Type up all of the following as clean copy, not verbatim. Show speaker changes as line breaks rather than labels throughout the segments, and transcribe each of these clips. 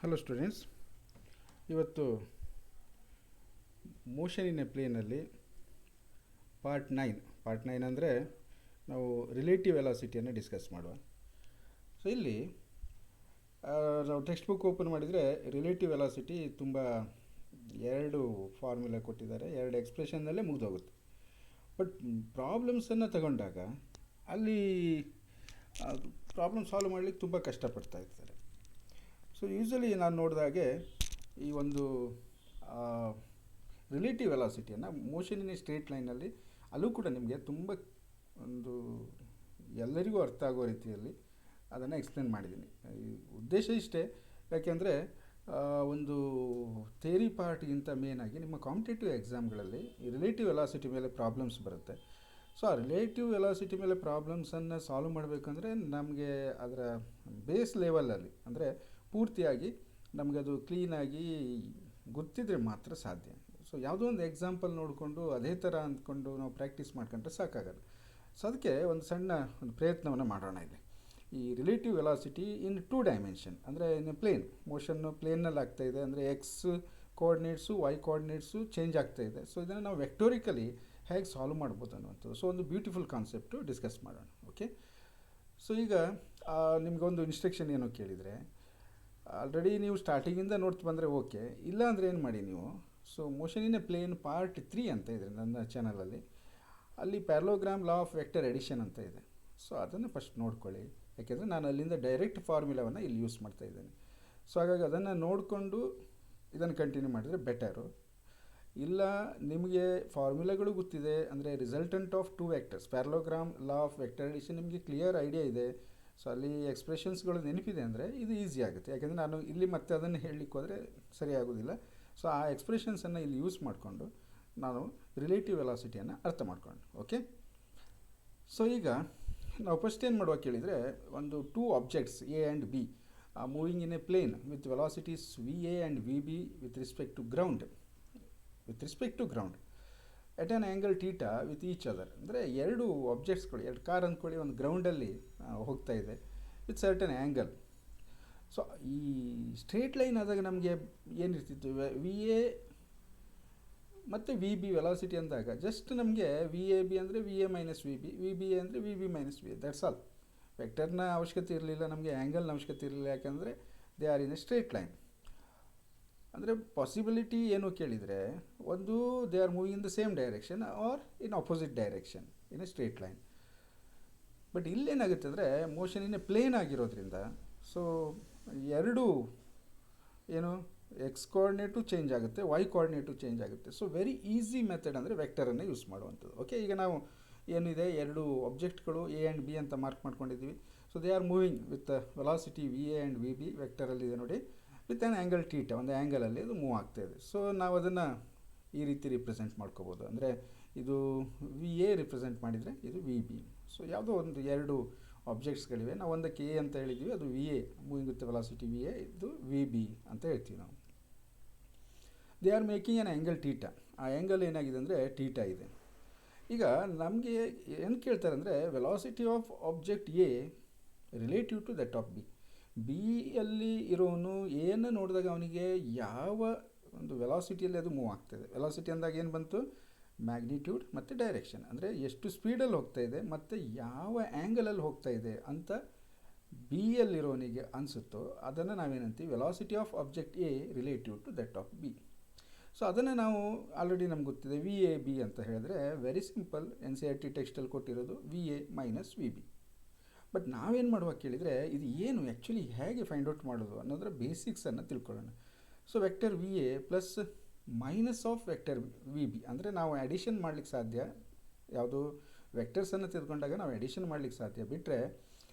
Hello students, ಇವತ್ತು motion in a ಪ್ಲೇನಲ್ಲಿ part nine ಅಂದರೆ ನಾವು ರಿಲೇಟಿವ್ ವೆಲಾಸಿಟಿಯನ್ನು ಡಿಸ್ಕಸ್ ಮಾಡುವ. ಸೊ ಇಲ್ಲಿ ನಾವು ಟೆಕ್ಸ್ಟ್ ಬುಕ್ ಓಪನ್ ಮಾಡಿದರೆ ರಿಲೇಟಿವ್ ವೆಲಾಸಿಟಿ ತುಂಬ ಎರಡು ಫಾರ್ಮುಲಾ ಕೊಟ್ಟಿದ್ದಾರೆ, ಎರಡು ಎಕ್ಸ್ಪ್ರೆಷನ್ನಲ್ಲೇ ಮುಗಿದೋಗುತ್ತೆ. ಬಟ್ ಪ್ರಾಬ್ಲಮ್ಸನ್ನು ತಗೊಂಡಾಗ ಅಲ್ಲಿ ಪ್ರಾಬ್ಲಮ್ ಸಾಲ್ವ್ ಮಾಡಲಿಕ್ಕೆ ತುಂಬ ಕಷ್ಟಪಡ್ತಾ ಇರ್ತಾರೆ. ಸೊ ಯೂಶ್ವಲಿ ನಾನು ನೋಡಿದಾಗೆ ಈ ಒಂದು ರಿಲೇಟಿವ್ ವೆಲಾಸಿಟಿಯನ್ನು ಮೋಷನ್ ಇನ್ ಸ್ಟ್ರೇಟ್ ಲೈನಲ್ಲಿ ಅಲ್ಲೂ ಕೂಡ ನಿಮಗೆ ತುಂಬ ಒಂದು ಎಲ್ಲರಿಗೂ ಅರ್ಥ ಆಗೋ ರೀತಿಯಲ್ಲಿ ಅದನ್ನು ಎಕ್ಸ್ಪ್ಲೇನ್ ಮಾಡಿದ್ದೀನಿ. ಈ ಉದ್ದೇಶ ಇಷ್ಟೇ, ಯಾಕೆಂದರೆ ಒಂದು ಥಿಯರಿ ಪಾರ್ಟ್ಗಿಂತ ಮೇನಾಗಿ ನಿಮ್ಮ ಕಾಂಪಿಟೇಟಿವ್ ಎಕ್ಸಾಮ್ಗಳಲ್ಲಿ ಈ ರಿಲೇಟಿವ್ ವೆಲಾಸಿಟಿ ಮೇಲೆ ಪ್ರಾಬ್ಲಮ್ಸ್ ಬರುತ್ತೆ. ಸೊ ಆ ರಿಲೇಟಿವ್ ವೆಲಾಸಿಟಿ ಮೇಲೆ ಪ್ರಾಬ್ಲಮ್ಸನ್ನು ಸಾಲ್ವ್ ಮಾಡಬೇಕಂದ್ರೆ ನಮಗೆ ಅದರ ಬೇಸ್ ಲೆವೆಲಲ್ಲಿ ಅಂದರೆ ಪೂರ್ತಿಯಾಗಿ ನಮಗದು ಕ್ಲೀನಾಗಿ ಗೊತ್ತಿದ್ರೆ ಮಾತ್ರ ಸಾಧ್ಯ. ಸೊ ಯಾವುದೋ ಒಂದು ಎಕ್ಸಾಂಪಲ್ ನೋಡಿಕೊಂಡು ಅದೇ ಥರ ಅಂದ್ಕೊಂಡು ನಾವು ಪ್ರಾಕ್ಟೀಸ್ ಮಾಡ್ಕೊಂಡ್ರೆ ಸಾಕಾಗಲ್ಲ. ಸೊ ಅದಕ್ಕೆ ಒಂದು ಸಣ್ಣ ಒಂದು ಪ್ರಯತ್ನವನ್ನು ಮಾಡೋಣ. ಇಲ್ಲಿ ಈ ರಿಲೇಟಿವ್ ವೆಲಾಸಿಟಿ ಇನ್ 2 ಡೈಮೆನ್ಷನ್ ಅಂದರೆ ಇನ್ ಪ್ಲೇನ್ ಮೋಷನ್ನು ಪ್ಲೇನಲ್ಲಿ ಆಗ್ತಾಯಿದೆ, ಅಂದರೆ X coordinates Y coordinates change ಆಗ್ತಾಯಿದೆ. ಸೊ ಇದನ್ನು ನಾವು ವೆಕ್ಟೋರಿಕಲಿ ಹೇಗೆ ಸಾಲ್ವ್ ಮಾಡ್ಬೋದು ಅನ್ನುವಂಥದ್ದು. ಸೊ ಒಂದು ಬ್ಯೂಟಿಫುಲ್ ಕಾನ್ಸೆಪ್ಟು ಡಿಸ್ಕಸ್ ಮಾಡೋಣ. ಓಕೆ, ಸೊ ಈಗ ನಿಮಗೊಂದು ಇನ್ಸ್ಟ್ರಕ್ಷನ್ ಏನೋ ಕೇಳಿದರೆ ಆಲ್ರೆಡಿ ನೀವು ಸ್ಟಾರ್ಟಿಂಗಿಂದ ನೋಡ್ತಾ ಬಂದರೆ ಓಕೆ, ಇಲ್ಲ ಅಂದರೆ ಏನು ಮಾಡಿ ನೀವು. So motion in a plane part 3 ಅಂತ ಇದೆ ನನ್ನ ಚಾನಲಲ್ಲಿ. ಅಲ್ಲಿ parallelogram law of vector addition ಅಂತ ಇದೆ. ಸೊ ಅದನ್ನು ಫಸ್ಟ್ ನೋಡ್ಕೊಳ್ಳಿ, ಯಾಕೆಂದರೆ ನಾನು ಅಲ್ಲಿಂದ ಡೈರೆಕ್ಟ್ ಫಾರ್ಮುಲಾವನ್ನು ಇಲ್ಲಿ ಯೂಸ್ ಮಾಡ್ತಾಯಿದ್ದೇನೆ. ಸೊ ಹಾಗಾಗಿ ಅದನ್ನು ನೋಡಿಕೊಂಡು ಇದನ್ನು ಕಂಟಿನ್ಯೂ ಮಾಡಿದರೆ ಬೆಟರು. ಇಲ್ಲ ನಿಮಗೆ ಫಾರ್ಮುಲಾಗಳು ಗೊತ್ತಿದೆ ಅಂದರೆ resultant of 2 vectors parallelogram law of vector addition ನಿಮಗೆ ಕ್ಲಿಯರ್ ಐಡಿಯಾ ಇದೆ. ಸೊ ಅಲ್ಲಿ ಎಕ್ಸ್ಪ್ರೆಷನ್ಸ್ಗಳು ನೆನಪಿದೆ ಅಂದರೆ ಇದು ಈಸಿ ಆಗುತ್ತೆ, ಯಾಕೆಂದರೆ ನಾನು ಇಲ್ಲಿ ಮತ್ತೆ ಅದನ್ನು ಹೇಳಲಿಕ್ಕೆ ಹೋದರೆ ಸರಿ ಆಗೋದಿಲ್ಲ. ಸೊ ಆ ಎಕ್ಸ್ಪ್ರೆಷನ್ಸನ್ನು ಇಲ್ಲಿ ಯೂಸ್ ಮಾಡಿಕೊಂಡು ನಾನು ರಿಲೇಟಿವ್ ವೆಲಾಸಿಟಿಯನ್ನು ಅರ್ಥ ಮಾಡ್ಕೊಂಡು. ಓಕೆ, ಸೊ ಈಗ ನಾವು ಫಸ್ಟ್ ಏನು ಮಾಡುವ ಕೇಳಿದರೆ, ಒಂದು 2 objects A and B moving in a plane with velocities V A and V B with respect to ground at an angle theta with each other. ಅಂದರೆ ಎರಡು ಆಬ್ಜೆಕ್ಟ್ಸ್ಗಳು, ಎರಡು ಕಾರ್ ಅಂದ್ಕೊಳ್ಳಿ, ಒಂದು ಗ್ರೌಂಡಲ್ಲಿ ಹೋಗ್ತಾ ಇದೆ ವಿತ್ ಸರ್ಟನ್ ಆ್ಯಂಗಲ್. ಸೊ ಈ straight line ಆದಾಗ ನಮಗೆ ಏನಿರ್ತಿತ್ತು, ವಿ ಎ ಮತ್ತು ವಿ ಬಿ ವೆಲಾಸಿಟಿ ಅಂದಾಗ ಜಸ್ಟ್ ನಮಗೆ ವಿ ಎ ಬಿ ಅಂದರೆ V A minus V B, V B A ಅಂದರೆ V B minus V A, that's all. ವೆಕ್ಟರ್ನ ಅವಶ್ಯಕತೆ ಇರಲಿಲ್ಲ, ನಮಗೆ ಆ್ಯಂಗಲ್ನ ಅವಶ್ಯಕತೆ ಇರಲಿಲ್ಲ, ಯಾಕಂದರೆ they are in a straight line. ಅಂದರೆ ಪಾಸಿಬಿಲಿಟಿ ಏನು ಕೇಳಿದರೆ, ಒಂದು they are moving in the same direction R in opposite direction in a straight line. But ಇಲ್ಲೇನಾಗುತ್ತೆ ಅಂದರೆ ಮೋಷನ್ ಇನ್ ಎ ಪ್ಲೇನ್ ಆಗಿರೋದ್ರಿಂದ ಸೊ ಎರಡು ಏನು ಎಕ್ಸ್ ಕೋಆರ್ಡಿನೇಟು ಚೇಂಜ್ ಆಗುತ್ತೆ, ವೈ ಕೋಆರ್ಡಿನೇಟು ಚೇಂಜ್ ಆಗುತ್ತೆ. ಸೊ ವೆರಿ ಈಸಿ ಮೆಥಡ್ ಅಂದರೆ ವೆಕ್ಟರನ್ನು use ಮಾಡುವಂಥದ್ದು. ಓಕೆ, ಈಗ ನಾವು ಏನಿದೆ ಎರಡು ಆಬ್ಜೆಕ್ಟ್ಗಳು ಎ ಆ್ಯಂಡ್ ಬಿ ಅಂತ ಮಾರ್ಕ್ ಮಾಡ್ಕೊಂಡಿದ್ದೀವಿ. So they are moving with velocity V A and V B, ವೆಕ್ಟರಲ್ಲಿದೆ ನೋಡಿ, ವಿತ್ ಆ್ಯನ್ ಆ್ಯಂಗಲ್ ಟೀಟಾ, ಒಂದು ಆ್ಯಂಗಲಲ್ಲಿ ಅದು ಮೂವ್ ಆಗ್ತಾಯಿದೆ. ಸೊ ನಾವು ಅದನ್ನು ಈ ರೀತಿ ರಿಪ್ರೆಸೆಂಟ್ ಮಾಡ್ಕೋಬೋದು. ಅಂದರೆ ಇದು ವಿ ಎ ರಿಪ್ರೆಸೆಂಟ್ ಮಾಡಿದರೆ ಇದು ವಿ ಬಿ. ಸೊ ಯಾವುದೋ ಒಂದು ಎರಡು ಆಬ್ಜೆಕ್ಟ್ಸ್ಗಳಿವೆ, ನಾವು ಒಂದಕ್ಕೆ ಎ ಅಂತ ಹೇಳಿದ್ದೀವಿ, ಅದು V A moving with velocity V A, ಇದು ವಿ ಬಿ ಅಂತ ಹೇಳ್ತೀವಿ ನಾವು. They are making an angle theta, ಆ ಆ್ಯಂಗಲ್ ಏನಾಗಿದೆ ಅಂದರೆ ಟೀಟಾ ಇದೆ. ಈಗ ನಮಗೆ ಏನು ಕೇಳ್ತಾರೆ ಅಂದರೆ velocity of object A relative to that of B. ಬಿಯಲ್ಲಿ ಇರೋನು ಏನು ನೋಡಿದಾಗ ಅವನಿಗೆ ಯಾವ ಒಂದು ವೆಲಾಸಿಟಿಯಲ್ಲಿ ಅದು ಮೂವ್ ಆಗ್ತಾಯಿದೆ. ವೆಲಾಸಿಟಿ ಅಂದಾಗ ಏನು ಬಂತು, ಮ್ಯಾಗ್ನಿಟ್ಯೂಡ್ ಮತ್ತು ಡೈರೆಕ್ಷನ್, ಅಂದರೆ ಎಷ್ಟು ಸ್ಪೀಡಲ್ಲಿ ಹೋಗ್ತಾ ಇದೆ ಮತ್ತು ಯಾವ ಆ್ಯಂಗಲಲ್ಲಿ ಹೋಗ್ತಾ ಇದೆ ಅಂತ ಬಿಯಲ್ಲಿರೋನಿಗೆ ಅನಿಸುತ್ತೋ ಅದನ್ನು ನಾವೇನಂತೀವಿ velocity of object A relative to that of B. So ಅದನ್ನು ನಾವು ಆಲ್ರೆಡಿ ನಮ್ಗೆ ಗೊತ್ತಿದೆ, ವಿ ಎ ಬಿ ಅಂತ ಹೇಳಿದ್ರೆ ವೆರಿ ಸಿಂಪಲ್, NCERT ಟೆಕ್ಸ್ಟಲ್ಲಿ ಕೊಟ್ಟಿರೋದು V A minus V B. But ನಾವೇನು ಮಾಡುವ ಕೇಳಿದರೆ, ಇದು ಏನು ಆ್ಯಕ್ಚುಲಿ ಹೇಗೆ ಫೈಂಡ್ ಔಟ್ ಮಾಡೋದು ಅನ್ನೋದರ ಬೇಸಿಕ್ಸನ್ನು ತಿಳ್ಕೊಳ್ಳೋಣ. So vector V A plus minus of vector V B, ಅಂದರೆ ನಾವು ಅಡಿಷನ್ ಮಾಡಲಿಕ್ಕೆ ಸಾಧ್ಯ. ಯಾವುದು ವೆಕ್ಟರ್ಸನ್ನು ತೆಗೆದುಕೊಂಡಾಗ ನಾವು ಅಡಿಷನ್ ಮಾಡಲಿಕ್ಕೆ ಸಾಧ್ಯ, ಬಿಟ್ಟರೆ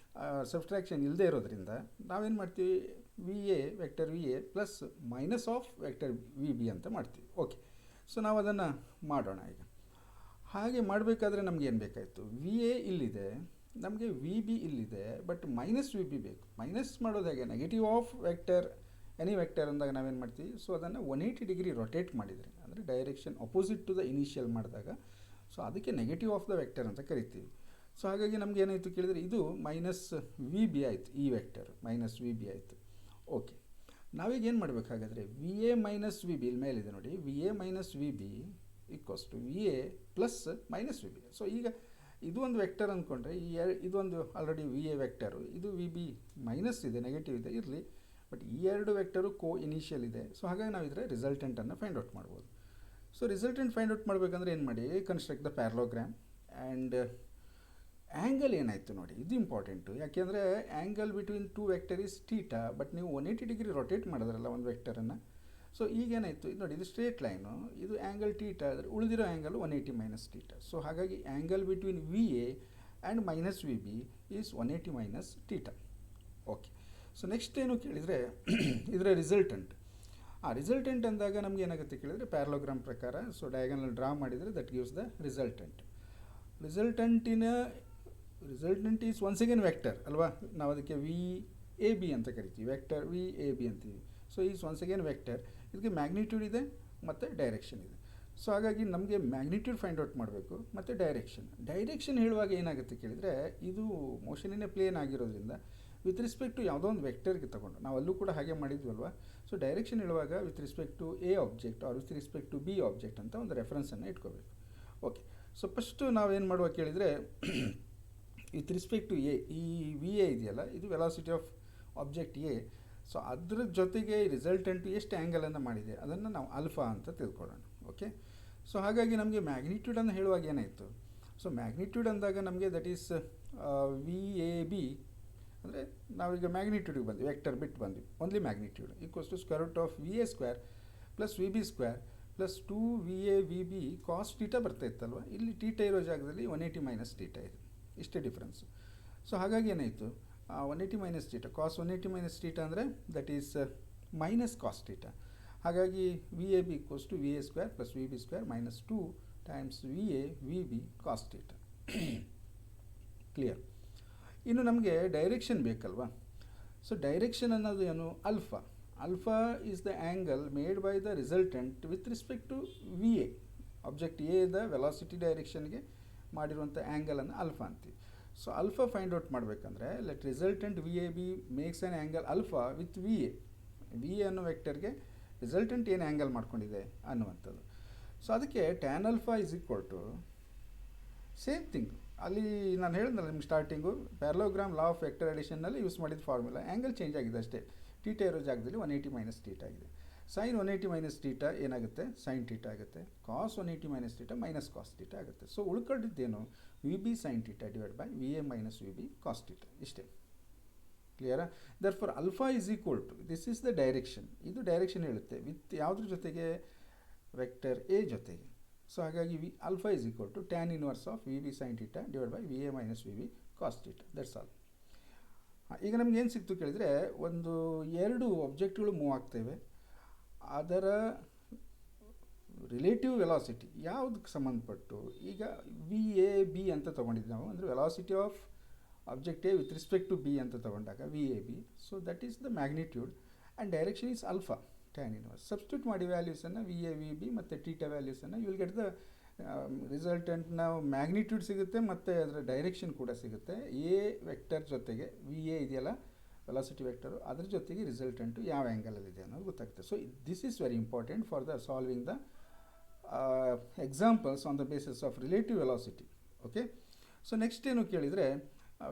ಸಬ್ಸ್ಟ್ರಾಕ್ಷನ್ ಇಲ್ಲದೆ ಇರೋದ್ರಿಂದ ನಾವೇನು ಮಾಡ್ತೀವಿ, V A vector V A plus minus of vector V B ಅಂತ ಮಾಡ್ತೀವಿ. ಓಕೆ, ಸೊ ನಾವು ಅದನ್ನು ಮಾಡೋಣ. ಈಗ ಹಾಗೆ ಮಾಡಬೇಕಾದ್ರೆ ನಮ್ಗೆ ಏನು ಬೇಕಾಯಿತು, ವಿ ಎ ಇಲ್ಲಿದೆ, ನಮಗೆ ವಿ ಬಿ ಇಲ್ಲಿದೆ, ಬಟ್ ಮೈನಸ್ ವಿ ಬಿ ಬೇಕು. ಮೈನಸ್ ಮಾಡೋದು ಹೇಗೆ, negative of vector any vector ಅಂದಾಗ ನಾವೇನು ಮಾಡ್ತೀವಿ, ಸೊ ಅದನ್ನು 180 ಡಿಗ್ರಿ ರೊಟೇಟ್ ಮಾಡಿದರೆ, ಅಂದರೆ direction opposite to the initial ಮಾಡಿದಾಗ, ಸೊ ಅದಕ್ಕೆ ನೆಗೆಟಿವ್ ಆಫ್ ದ ವೆಕ್ಟರ್ ಅಂತ ಕರಿತೀವಿ. ಸೊ ಹಾಗಾಗಿ ನಮ್ಗೆ ಏನಾಯಿತು ಕೇಳಿದರೆ, ಇದು ಮೈನಸ್ ವಿ ಬಿ ಆಯಿತು, ಈ ವೆಕ್ಟರ್ ಮೈನಸ್ ವಿ ಬಿ ಆಯಿತು. ಓಕೆ, ನಾವೀಗ ಏನು ಮಾಡಬೇಕಾಗಾದ್ರೆ V A minus V B ಇಲ್ಲಿ ಮೇಲಿದೆ ನೋಡಿ, V A minus V B equals to V A plus minus V B. So ಈಗ ಇದು ಒಂದು ವೆಕ್ಟರ್ ಅಂದ್ಕೊಂಡ್ರೆ ಇದೊಂದು ಆಲ್ರೆಡಿ ವಿ ಎ ವೆಕ್ಟರು, ಇದು ವಿ ಬಿ ಮೈನಸ್ ಇದೆ, ನೆಗೆಟಿವ್ ಇದೆ, ಇರಲಿ. ಬಟ್ ಈ ಎರಡು ವೆಕ್ಟರು ಕೋ ಇನಿಷಿಯಲ್ ಇದೆ. ಸೊ ಹಾಗಾಗಿ ನಾವು ಇದರ ರಿಸಲ್ಟೆಂಟನ್ನು ಫೈಂಡ್ ಔಟ್ ಮಾಡ್ಬೋದು. ಸೊ ರಿಸಲ್ಟೆಂಟ್ ಫೈಂಡ್ ಔಟ್ ಮಾಡಬೇಕಂದ್ರೆ ಏನು ಮಾಡಿ, construct the parallelogram. And angle ಏನಾಯಿತು ನೋಡಿ, ಇದು ಇಂಪಾರ್ಟೆಂಟು. ಯಾಕೆಂದರೆ angle between two vector is theta, but ನೀವು 180 ಡಿಗ್ರಿ ರೊಟೇಟ್ ಮಾಡಿದ್ರಲ್ಲ ಒಂದು ವೆಕ್ಟರನ್ನು. ಸೊ ಈಗೇನಾಯಿತು, ಇದು ನೋಡಿ, ಇದು ಸ್ಟ್ರೇಟ್ ಲೈನು, ಇದು ಆ್ಯಂಗಲ್ ಥೀಟಾ ಆದರೆ ಉಳಿದಿರೋ ಆ್ಯಂಗಲ್ 180 ಮೈನಸ್ ಥೀಟಾ. ಸೊ ಹಾಗಾಗಿ angle between V A and minus V B is 180 minus theta. Okay. So next ಏನು ಕೇಳಿದರೆ ಇದರ ರಿಸಲ್ಟೆಂಟ್. ಆ ರಿಸಲ್ಟೆಂಟ್ ಅಂದಾಗ ನಮ್ಗೆ ಏನಾಗುತ್ತೆ ಕೇಳಿದರೆ ಪ್ಯಾರಲೋಗ್ರಾಮ್ ಪ್ರಕಾರ, ಸೊ ಡಯಾಗನಲ್ ಡ್ರಾ ಮಾಡಿದರೆ that gives the resultant. Resultant is once again vector ಅಲ್ವಾ, ನಾವು ಅದಕ್ಕೆ ವಿ ಎ ಬಿ ಅಂತ ಕರಿತೀವಿ, ವೆಕ್ಟರ್ ವಿ ಎ ಬಿ ಅಂತೀವಿ. So is once again vector, ಇದಕ್ಕೆ ಮ್ಯಾಗ್ನಿಟ್ಯೂಡ್ ಇದೆ ಮತ್ತು ಡೈರೆಕ್ಷನ್ ಇದೆ. ಸೊ ಹಾಗಾಗಿ ನಮಗೆ ಮ್ಯಾಗ್ನಿಟ್ಯೂಡ್ ಫೈಂಡ್ ಔಟ್ ಮಾಡಬೇಕು ಮತ್ತು ಡೈರೆಕ್ಷನ್ ಹೇಳುವಾಗ ಏನಾಗುತ್ತೆ ಕೇಳಿದರೆ, ಇದು ಮೋಷನಿನ ಪ್ಲೇನ್ ಆಗಿರೋದ್ರಿಂದ ವಿತ್ ರಿಸ್ಪೆಕ್ಟ್ ಟು ಯಾವುದೋ ಒಂದು ವೆಕ್ಟರ್ಗೆ ತಗೊಂಡು, ನಾವು ಅಲ್ಲೂ ಕೂಡ ಹಾಗೆ ಮಾಡಿದ್ವಲ್ವ. ಸೊ ಡೈರೆಕ್ಷನ್ ಹೇಳುವಾಗ with respect to A object or with respect to B object ಅಂತ ಒಂದು ರೆಫರೆನ್ಸನ್ನು ಇಟ್ಕೋಬೇಕು. ಓಕೆ. ಸೊ ಫಸ್ಟು ನಾವೇನು ಮಾಡುವ ಕೇಳಿದರೆ, ವಿತ್ ರಿಸ್ಪೆಕ್ಟ್ ಟು ಎ, ಈ ವಿ ಎ ಇದೆಯಲ್ಲ, ಇದು velocity of object A. So ಅದ್ರ ಜೊತೆಗೆ ರಿಸಲ್ಟೆಂಟು ಎಷ್ಟು ಆ್ಯಂಗಲನ್ನು ಮಾಡಿದೆ ಅದನ್ನು ನಾವು ಆಲ್ಫಾ ಅಂತ ತಿಳ್ಕೊಳ್ಳೋಣ. ಓಕೆ. ಸೊ ಹಾಗಾಗಿ ನಮಗೆ ಮ್ಯಾಗ್ನಿಟ್ಯೂಡನ್ನು ಹೇಳುವಾಗ ಏನಾಯಿತು, ಸೊ ಮ್ಯಾಗ್ನಿಟ್ಯೂಡ್ ಅಂದಾಗ ನಮಗೆ that is V A B, ಅಂದರೆ ನಾವೀಗ ಮ್ಯಾಗ್ನಿಟ್ಯೂಡಿಗೆ ಬಂದ್ವಿ, ವೆಕ್ಟರ್ ಬಿಟ್ಟು ಬಂದ್ವಿ, only magnitude equals to square root of V A square plus V B square plus 2 V A V B cos theta ಬರ್ತಾ ಇತ್ತಲ್ವ, ಇಲ್ಲಿ ಟೀಟಾ ಇರೋ ಜಾಗದಲ್ಲಿ 180 ಮೈನಸ್ ಟೀಟಾ ಇದೆ, ಇಷ್ಟೇ ಡಿಫ್ರೆನ್ಸು. ಸೊ ಹಾಗಾಗಿ ಏನಾಯಿತು, 180 minus theta, cos 180 minus theta ಅಂದರೆ that is minus cos theta. ಹಾಗಾಗಿ V A B equals to V A square plus V B square minus 2 times V A V B cos theta. Clear. ಇನ್ನು ನಮಗೆ direction ಬೇಕಲ್ವಾ. So direction ಅನ್ನೋದು ಏನು, alpha. Alpha is the angle made by the resultant with respect to V A, object ಎದ velocity ಡೈರೆಕ್ಷನ್ಗೆ ಮಾಡಿರುವಂಥ ಆ್ಯಂಗಲನ್ನು alpha ಅಂತೀವಿ. ಸೊ ಅಲ್ಫಾ ಫೈಂಡ್ ಔಟ್ ಮಾಡಬೇಕಂದ್ರೆ let resultant V A B makes an angle alpha with V A. V A ಅನ್ನೋ ವೆಕ್ಟರ್ಗೆ resultant ಏನು angle ಮಾಡ್ಕೊಂಡಿದೆ ಅನ್ನುವಂಥದ್ದು. ಸೊ ಅದಕ್ಕೆ tan alpha is equal to same thing. ಅಲ್ಲಿ ನಾನು ಹೇಳಿದ್ನಲ್ಲ ನಿಮ್ಗೆ starting, parallelogram law of vector ಅಡಿಷನ್ನಲ್ಲಿ ಯೂಸ್ ಮಾಡಿದ ಫಾರ್ಮುಲಾ, ಆ್ಯಂಗಲ್ ಚೇಂಜ್ ಆಗಿದೆ ಅಷ್ಟೇ. ಟೀಟಾ ಇರೋ ಜಾಗದಲ್ಲಿ 180 ಮೈನಸ್ ಟೀಟಾ ಆಗಿದೆ. ಸೈನ್ 180 ಮೈನಸ್ ಟೀಟಾ ಏನಾಗುತ್ತೆ, ಸೈನ್ ಟೀಟಾ ಆಗುತ್ತೆ. Cos 180 minus theta minus cos theta ಆಗುತ್ತೆ. ಸೊ ಉಳ್ಕೊಂಡಿದ್ದೇನು, V B sine theta divide by V A minus V B cos theta, ಇಷ್ಟೇ. ಕ್ಲಿಯರಾ? Therefore alpha is equal to, this is the direction. ಇದು direction ಹೇಳುತ್ತೆ with ಯಾವುದ್ರ ಜೊತೆಗೆ, vector A ಜೊತೆಗೆ. So ಹಾಗಾಗಿ alpha is equal to tan inverse of V B sine theta divide by V A minus V B cos theta, that's all. ಈಗ ನಮ್ಗೆ ಏನು ಸಿಕ್ತು ಕೇಳಿದರೆ, ಒಂದು ಎರಡು ಆಬ್ಜೆಕ್ಟ್ಗಳು ಮೂವ್ ಆಗ್ತೇವೆ, ಅದರ ರಿಲೇಟಿವ್ ವೆಲಾಸಿಟಿ ಯಾವುದಕ್ಕೆ ಸಂಬಂಧಪಟ್ಟು, ಈಗ ವಿ ಎ ಬಿ ಅಂತ ತೊಗೊಂಡಿದ್ದು ನಾವು, ಅಂದರೆ velocity of object A with respect to B ಅಂತ ತೊಗೊಂಡಾಗ V A B. So that is the magnitude and direction is alpha tan inverse. Substitute ಮಾಡಿ ವ್ಯಾಲ್ಯೂಸನ್ನು ವಿ ಎ ವಿ ಬಿ ಮತ್ತು ಟೀಟಾ ವ್ಯಾಲ್ಯೂಸನ್ನು, you will get the resultant. ನಾವು magnitude ಸಿಗುತ್ತೆ ಮತ್ತು ಅದರ ಡೈರೆಕ್ಷನ್ ಕೂಡ ಸಿಗುತ್ತೆ. ಎ ವೆಕ್ಟರ್ ಜೊತೆಗೆ ವಿ ಎ ಇದೆಯಲ್ಲ ವೆಲಾಸಿಟಿ ವೆಕ್ಟರು, ಅದ್ರ ಜೊತೆಗೆ ರಿಸಲ್ಟೆಂಟು ಯಾವ ಆ್ಯಂಗಲಲ್ಲಿದೆ ಅನ್ನೋದು ಗೊತ್ತಾಗುತ್ತೆ. So this is very important for the solving the examples on the basis of relative velocity. Okay. So next ಏನು ಕೇಳಿದರೆ,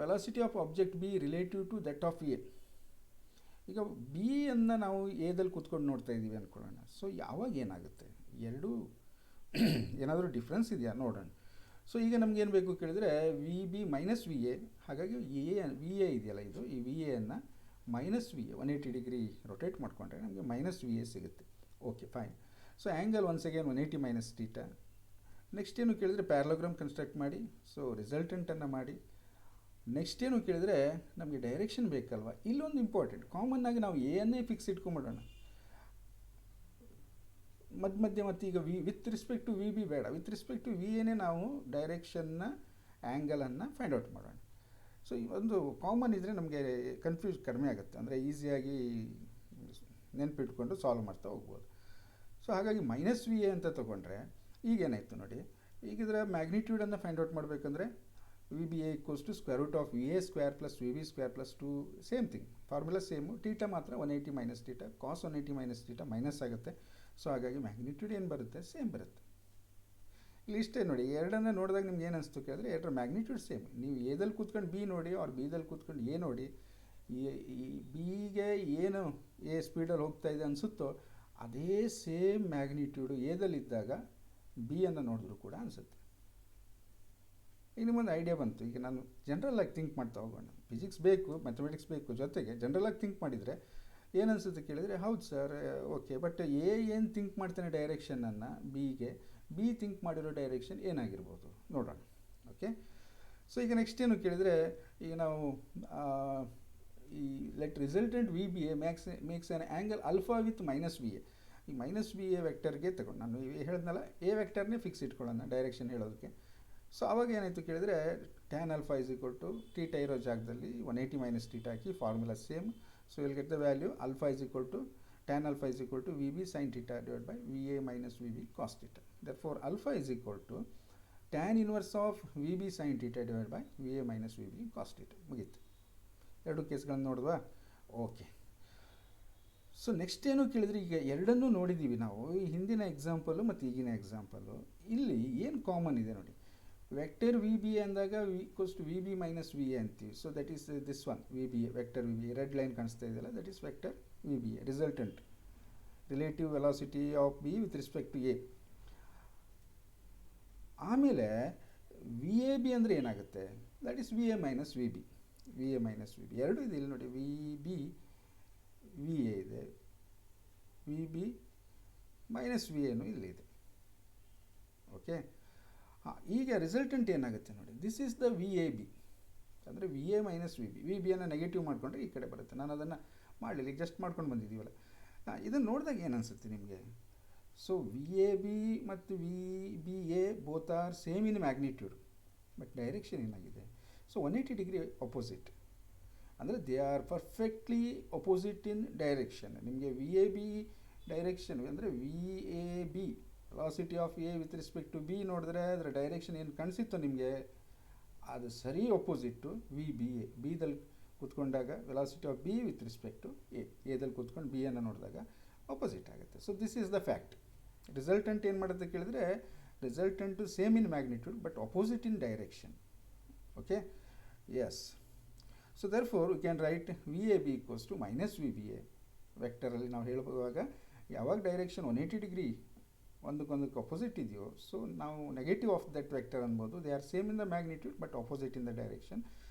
velocity of object B relative to that of A. ಈಗ B ಅನ್ನು ನಾವು ಎದಲ್ಲಿ ಕೂತ್ಕೊಂಡು ನೋಡ್ತಾ ಇದ್ದೀವಿ ಅಂದ್ಕೊಳ್ಳೋಣ. ಸೊ ಯಾವಾಗ ಏನಾಗುತ್ತೆ, ಎರಡೂ ಏನಾದರೂ ಡಿಫ್ರೆನ್ಸ್ ಇದೆಯಾ ನೋಡೋಣ. ಸೊ ಈಗ ನಮಗೇನು ಬೇಕು ಕೇಳಿದರೆ, V B minus V A. ಹಾಗಾಗಿ ವಿ ಎ ಇದೆಯಲ್ಲ, ಇದು ಈ ವಿ ಎನ್ನು minus V A 180 degree rotate ಮಾಡಿಕೊಂಡ್ರೆ ನಮಗೆ ಮೈನಸ್ ವಿ ಎ ಸಿಗುತ್ತೆ. Okay, fine. So angle once again 180 minus theta. Next ಏನು ಕೇಳಿದರೆ, ಪ್ಯಾರಲೋಗ್ರಾಮ್ ಕನ್ಸ್ಟ್ರಕ್ಟ್ ಮಾಡಿ, ಸೊ ರಿಸಲ್ಟೆಂಟನ್ನು ಮಾಡಿ. ನೆಕ್ಸ್ಟ್ ಏನು ಕೇಳಿದರೆ, ನಮಗೆ ಡೈರೆಕ್ಷನ್ ಬೇಕಲ್ವ. ಇಲ್ಲೊಂದು ಇಂಪಾರ್ಟೆಂಟ್, ಕಾಮನ್ ಆಗಿ ನಾವು ಎನ್ನೇ ಫಿಕ್ಸ್ ಇಟ್ಕೊಂಬಿಡೋಣ ಮಧ್ಯೆ ಮತ್ತು ಈಗ with respect to V B ಬೇಡ, ವಿತ್ ರಿಸ್ಪೆಕ್ಟ್ ಟು ವಿ ಎನೇ ನಾವು ಡೈರೆಕ್ಷನ್ನ ಆ್ಯಂಗಲನ್ನು ಫೈಂಡ್ ಔಟ್ ಮಾಡೋಣ. ಸೊ ಒಂದು ಕಾಮನ್ ಇದ್ದರೆ ನಮಗೆ ಕನ್ಫ್ಯೂಸ್ ಕಡಿಮೆ ಆಗುತ್ತೆ, ಅಂದರೆ ಈಸಿಯಾಗಿ ನೆನಪಿಟ್ಕೊಂಡು ಸಾಲ್ವ್ ಮಾಡ್ತಾ ಹೋಗ್ಬೋದು. ಸೊ ಹಾಗಾಗಿ ಮೈನಸ್ ವಿ ಎ ಅಂತ ತೊಗೊಂಡ್ರೆ ಈಗೇನಾಯಿತು ನೋಡಿ, ಈಗ ಇದರ ಮ್ಯಾಗ್ನಿಟ್ಯೂಡನ್ನು ಫೈಂಡ್ ಔಟ್ ಮಾಡಬೇಕಂದ್ರೆ V B A equals to square root of V A square plus V B square plus 2 same thing formula same. Theta ಮಾತ್ರ 180 minus theta, cos 180 minus theta minus ಆಗುತ್ತೆ. So ಹಾಗಾಗಿ ಮ್ಯಾಗ್ನಿಟ್ಯೂಡ್ ಏನು ಬರುತ್ತೆ, same ಬರುತ್ತೆ. ಇಲ್ಲಿ ಇಷ್ಟೇ ನೋಡಿ, ಎರಡನ್ನ ನೋಡಿದಾಗ ನಿಮ್ಗೆ ಏನು ಅನಿಸ್ತು ಕೇಳಿದ್ರೆ ಎರಡರ ಮ್ಯಾಗ್ನಿಟ್ಯೂಡ್ ಸೇಮ್. ನೀವು ಎದಲ್ಲಿ ಕೂತ್ಕೊಂಡು ಬಿ ನೋಡಿ ಅವ್ರು ಬಿದಲ್ಲಿ ಕೂತ್ಕೊಂಡು ಎ ನೋಡಿ, ಈ ಬಿಗೆ ಏನು ಎ ಸ್ಪೀಡಲ್ಲಿ ಹೋಗ್ತಾ ಇದೆ ಅನಿಸುತ್ತೋ ಅದೇ ಸೇಮ್ ಮ್ಯಾಗ್ನಿಟ್ಯೂಡು ಎದಲ್ಲಿದ್ದಾಗ ಬಿ ಅನ್ನು ನೋಡಿದ್ರು ಕೂಡ ಅನಿಸುತ್ತೆ. ಈಗ ನಿಮ್ಮೊಂದು ಐಡಿಯಾ ಬಂತು. ಈಗ ನಾನು ಜನರಲ್ಲಾಗಿ ಥಿಂಕ್ ಮಾಡ್ತಾ ಹೋಗೋಣ. ಫಿಸಿಕ್ಸ್ ಬೇಕು, ಮ್ಯಾಥಮೆಟಿಕ್ಸ್ ಬೇಕು, ಜೊತೆಗೆ ಜನರಲ್ಲಾಗಿ ಥಿಂಕ್ ಮಾಡಿದರೆ ಏನು ಅನಿಸುತ್ತೆ ಕೇಳಿದರೆ, ಹೌದು ಸರ್ ಓಕೆ, ಬಟ್ ಏನು ಥಿಂಕ್ ಮಾಡ್ತಾನೆ ಡೈರೆಕ್ಷನನ್ನು ಬಿಗೆ, ಬಿ ಥಿಂಕ್ ಮಾಡಿರೋ ಡೈರೆಕ್ಷನ್ ಏನಾಗಿರ್ಬೋದು ನೋಡೋಣ. ಓಕೆ, ಸೊ ಈಗ ನೆಕ್ಸ್ಟ್ ಏನು ಕೇಳಿದರೆ, ಈಗ ನಾವು ಈ let resultant V B A makes an angle alpha with minus V A. ಈ ಮೈನಸ್ ವಿ ಎ ವೆಕ್ಟರ್ಗೆ ತಗೊಂಡು ನಾನು ಹೇಳಿದ್ನಲ್ಲ, ಎ ವೆಕ್ಟರ್ನೇ ಫಿಕ್ಸ್ ಇಟ್ಕೊಳ್ಳೋಣ ಡೈರೆಕ್ಷನ್ ಹೇಳೋದಕ್ಕೆ. ಸೊ ಅವಾಗ ಏನಾಯಿತು ಕೇಳಿದರೆ, tan alpha is equal to theta ಇರೋ ಜಾಗದಲ್ಲಿ 180 ಮೈನಸ್ ಟೀಟಾ ಹಾಕಿ formula same. So will get the value alpha is equal to tan alpha is equal to V B sine theta divide by V A minus V B cos theta. Therefore alpha is equal to tan inverse of V B sine theta divide by V A minus V B cos theta. ಮುಗೀತು. ಎರಡು ಕೇಸ್ಗಳನ್ನು ನೋಡಿದ್ವಾ? Okay. So next ಏನು ಕೇಳಿದರೆ, ಈಗ ಎರಡನ್ನೂ ನೋಡಿದ್ದೀವಿ ನಾವು, ಈ ಹಿಂದಿನ ಎಕ್ಸಾಂಪಲು ಮತ್ತು ಈಗಿನ ಎಕ್ಸಾಂಪಲು. ಇಲ್ಲಿ ಏನು ಕಾಮನ್ ಇದೆ ನೋಡಿ, ವೆಕ್ಟರ್ ವಿ ಬಿ ಎ ಅಂದಾಗ V equals to V B minus V A ಅಂತೀವಿ. So that is this one V B A, vector V B A. Red line ಕಾಣಿಸ್ತಾ ಇದೆಯಲ್ಲ, that is vector V B A, resultant relative velocity of B with respect to A. ಆಮೇಲೆ V A B ಅಂದರೆ ಏನಾಗುತ್ತೆ, that is V A minus V B. V A minus V B ಎರಡು ಇದೆ ಇಲ್ಲಿ ನೋಡಿ, V B V A ಇದೆ, V B minus V ಎನು ಇಲ್ಲಿದೆ. ಓಕೆ, ಹಾಂ, ಈಗ ರಿಸಲ್ಟೆಂಟ್ ಏನಾಗುತ್ತೆ ನೋಡಿ, this is the V A B, ಅಂದರೆ V A minus V B. V ಬಿಯನ್ನು ನೆಗೆಟಿವ್ ಮಾಡಿಕೊಂಡ್ರೆ ಈ ಕಡೆ ಬರುತ್ತೆ. ನಾನು ಅದನ್ನು ಮಾಡಲಿಲ್ಲ, ಈಗ ಜಸ್ಟ್ ಮಾಡ್ಕೊಂಡು ಬಂದಿದ್ದೀವಲ್ಲ. ಇದನ್ನು ನೋಡಿದಾಗ ಏನು ಅನಿಸುತ್ತೆ ನಿಮಗೆ? ಸೊ ವಿ ಎ ಬಿ ಮತ್ತು V B A both are same in magnitude, but direction ಏನಾಗಿದೆ? ಸೊ 180 ಡಿಗ್ರಿ ಅಪೋಸಿಟ್, ಅಂದರೆ they are perfectly opposite in direction. ನಿಮಗೆ ವಿ ಎ ಬಿ ಡೈರೆಕ್ಷನ್ ಅಂದರೆ V A B velocity of A with respect to B ನೋಡಿದ್ರೆ ಅದರ direction ಏನು ಕಾಣಿಸಿತ್ತು ನಿಮಗೆ, ಅದು ಸರಿ ಅಪೋಸಿಟ್ಟು ವಿ ಬಿ ಎ. ಬಿದಲ್ಲಿ ಕೂತ್ಕೊಂಡಾಗ velocity of B with respect to ಎದಲ್ಲಿ ಕೂತ್ಕೊಂಡು ಬಿ ಅನ್ನು ನೋಡಿದಾಗ ಅಪೋಸಿಟ್ ಆಗುತ್ತೆ. So this is the fact. Resultant ಏನು ಮಾಡುತ್ತೆ ಕೇಳಿದ್ರೆ, resultant same in magnitude but opposite in direction. Okay, yes. So therefore we can write V A B equals to minus V B A. ವೆಕ್ಟರಲ್ಲಿ ನಾವು ಹೇಳುವಾಗ ಯಾವಾಗ direction 180 degree ಒಂದಕ್ಕೊಂದಕ್ಕೆ opposite ಇದೆಯೋ, so ನಾವು ನೆಗೆಟಿವ್ ಆಫ್ ದಟ್ ವೆಕ್ಟರ್ ಅನ್ಬೋದು. They are same in the magnitude but opposite in the direction.